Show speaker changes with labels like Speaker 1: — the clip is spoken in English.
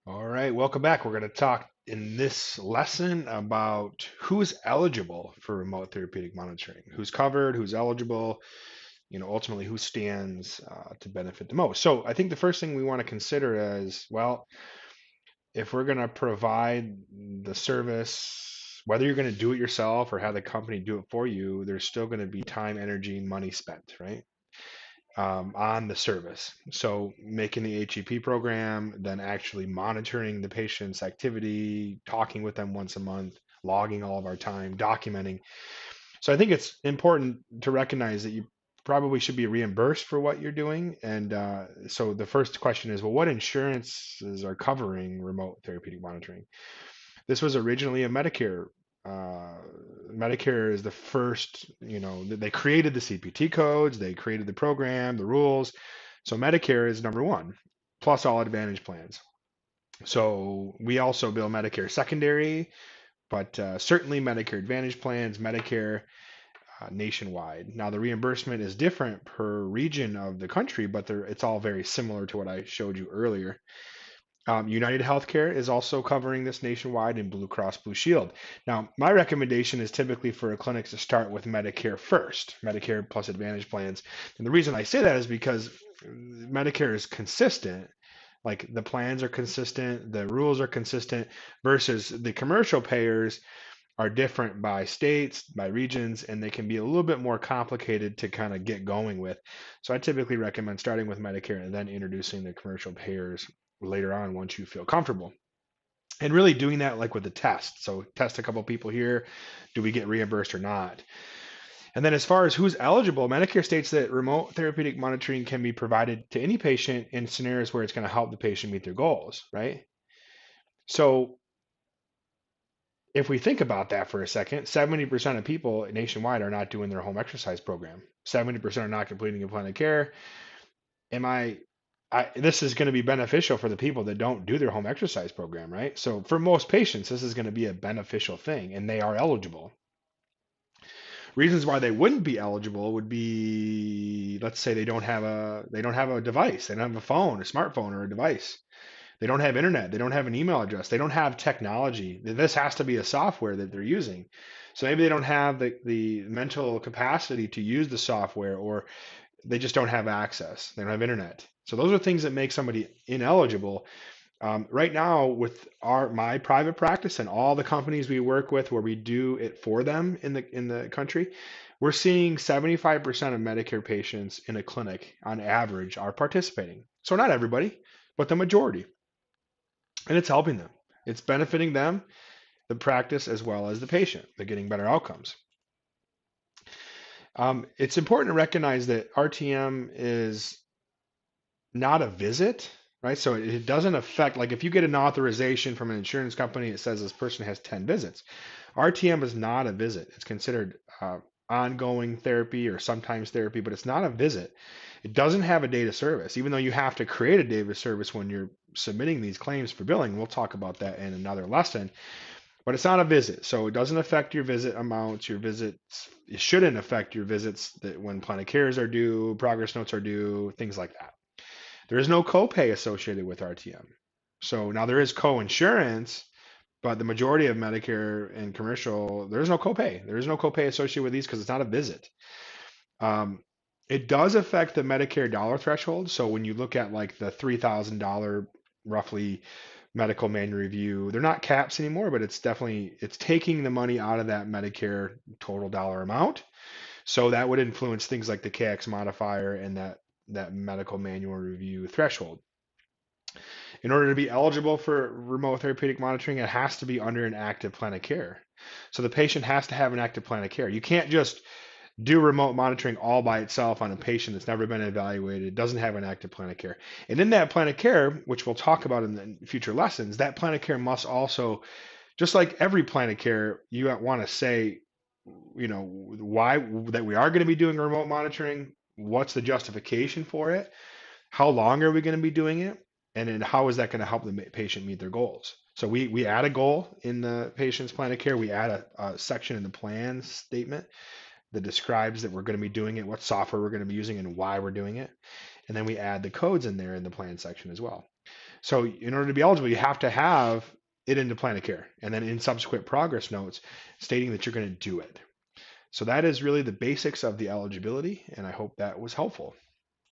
Speaker 1: All right, welcome back. We're going to talk in this lesson about who's eligible for remote therapeutic monitoring, who's covered, who's eligible, ultimately who stands to benefit the most. So I think the first thing we want to consider is, well, if we're going to provide the service, whether you're going to do it yourself or have the company do it for you, there's still going to be time, energy, money spent, right? On the service. So making the HEP program, then actually monitoring the patient's activity, talking with them once a month, logging all of our time, documenting. So I think it's important to recognize that you probably should be reimbursed for what you're doing. And so the first question is, well, what insurances are covering remote therapeutic monitoring? This was originally a Medicare. Uh, Medicare is the first, they created the CPT codes, they created the program, the rules. So Medicare is number one, plus all Advantage plans. So we also bill Medicare secondary, but certainly Medicare Advantage plans, Medicare nationwide. Now the reimbursement is different per region of the country, but it's all very similar to what I showed you earlier. United Healthcare is also covering this nationwide in Blue Cross Blue Shield. Now, my recommendation is typically for a clinic to start with Medicare first, Medicare plus Advantage plans. And the reason I say that is because Medicare is consistent. Like the plans are consistent, the rules are consistent, versus the commercial payers are different by states, by regions, and they can be a little bit more complicated to kind of get going with. So I typically recommend starting with Medicare and then introducing the commercial payers later on once you feel comfortable. And really doing that like with the test. So test a couple people here. Do we get reimbursed or not? And then as far as who's eligible, Medicare states that remote therapeutic monitoring can be provided to any patient in scenarios where it's going to help the patient meet their goals, right? So if we think about that for a second, 70% of people nationwide are not doing their home exercise program. 70% are not completing a plan of care. Am this is going to be beneficial for the people that don't do their home exercise program, right? So for most patients, this is going to be a beneficial thing and they are eligible. Reasons why they wouldn't be eligible would be, let's say they don't have a device, they don't have a phone, a smartphone or a device. They don't have internet. They don't have an email address. They don't have technology. This has to be a software that they're using. So maybe they don't have the mental capacity to use the software, or they just don't have access. They don't have internet. So those are things that make somebody ineligible. Right now, with my private practice and all the companies we work with, where we do it for them in the country, we're seeing 75% of Medicare patients in a clinic on average are participating. So not everybody, but the majority, and it's helping them. It's benefiting them, the practice, as well as the patient. They're getting better outcomes. It's important to recognize that RTM is not a visit, right? So it doesn't affect, like if you get an authorization from an insurance company, it says this person has 10 visits. RTM is not a visit. It's considered ongoing therapy or sometimes therapy, but it's not a visit. It doesn't have a date of service, even though you have to create a date of service when you're submitting these claims for billing. We'll talk about that in another lesson, but it's not a visit. So it doesn't affect your visit amounts, your visits. It shouldn't affect your visits that when plan of cares are due, progress notes are due, things like that. There is no copay associated with RTM. So now there is co-insurance, but the majority of Medicare and commercial, there is no copay. There is no copay associated with these because it's not a visit. Um, it does affect the Medicare dollar threshold. So when you look at like the $3,000 roughly medical manual review, they're not caps anymore, but it's taking the money out of that Medicare total dollar amount. So that would influence things like the KX modifier and that medical manual review threshold. In order to be eligible for remote therapeutic monitoring, it has to be under an active plan of care. So the patient has to have an active plan of care. You can't just do remote monitoring all by itself on a patient that's never been evaluated, doesn't have an active plan of care. And in that plan of care, which we'll talk about in the future lessons, that plan of care must also, just like every plan of care, you want to say, why that we are going to be doing remote monitoring, what's the justification for it, how long are we going to be doing it, and then how is that going to help the patient meet their goals. So we add a goal in the patient's plan of care. We add a section in the plan statement that describes that we're going to be doing it, what software we're going to be using, and why we're doing it. And then we add the codes in there in the plan section as well. So in order to be eligible, you have to have it into plan of care, and then in subsequent progress notes stating that you're going to do it. So that is really the basics of the eligibility, and I hope that was helpful.